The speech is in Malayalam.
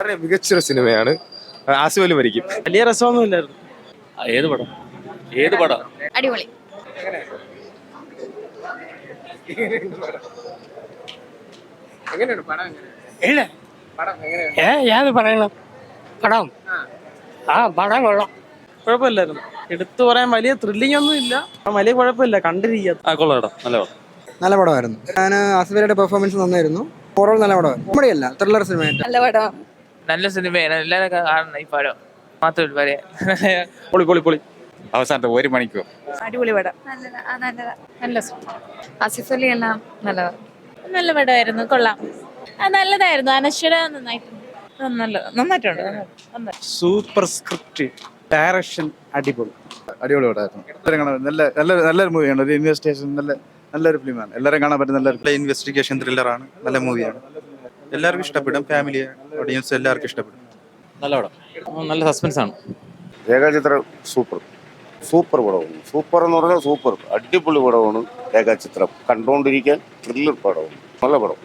വളരെ മികച്ചൊരു സിനിമയാണ്. ആസിഫലി മരിക്കും. വലിയ രസമൊന്നുമില്ലായിരുന്നു. ഏത് പടം? ഏത് പടം? അടിപൊളി. എങ്ങനെയാണ് പടം? ഇല്ല പടം എങ്ങനെയാണ്? ഏത് പറയണം പടം? പടം കൊള്ളാം. കുഴപ്പമില്ലായിരുന്നു. എടുത്തു പറയാൻ വലിയ ത്രില്ലിംഗ് ഒന്നും ഇല്ല, വലിയ കുഴപ്പമില്ല, കണ്ടിരിക്കുക. കൊള്ളാം, നല്ല പടം. നല്ല പടമായിരുന്നു. ഞാൻ ആസിഫലിയുടെ പെർഫോമൻസ് നന്നായിരുന്നു. ഓവറോൾ നല്ല പടമായിരുന്നു. കോമഡിയല്ല, ത്രില്ലർ സിനിമയായിട്ട്. നല്ല പടം. നല്ല സിനിമയാണ്, എല്ലാവരും കാണണം ഈ പടം. മാത്രമല്ല പറയാ പൊളി പൊളി പൊളി. അവസാനത്തെ 1 മണിക്കൂർ അടിപൊളി പടം. നല്ല ആസിഫ് അലി എല്ലാം നല്ലതാ. നല്ല പടമായിരുന്നു, കൊള്ളാം. നല്ലതായിരുന്നു. അനശ്വര നന്നായിട്ടുണ്ട്. സൂപ്പർ സ്ക്രിപ്റ്റ്, ഡയറക്ഷൻ അടിപൊളി. അടിപൊളി പടമായിരുന്നു. നല്ലൊരു മൂവിയാണ്. ഒരു ഇൻവെസ്റ്റിഗേഷൻ, നല്ലൊരു ഫിലിമാണ്. എല്ലാവരും കാണാൻ പറ്റുന്ന നല്ല ഇൻവെസ്റ്റിഗേഷൻ ത്രില്ലറാണ്. നല്ല മൂവിയാണ്. എല്ലാവർക്കും ഇഷ്ടപ്പെടും. ഫാമിലി ഓഡിയൻസ് എല്ലാവർക്കും ഇഷ്ടപ്പെടും. നല്ല പടം, നല്ല സസ്പെൻസ് ആണ്. രേഖാചിത്രം സൂപ്പർ പടമാണ്. സൂപ്പർ എന്ന് പറഞ്ഞാൽ സൂപ്പർ അടിപൊളി പടമാണ്. രേഖാചിത്രം കണ്ടുകൊണ്ടിരിക്കാൻ ത്രില്ലർ പടമാണ്. നല്ല പടം.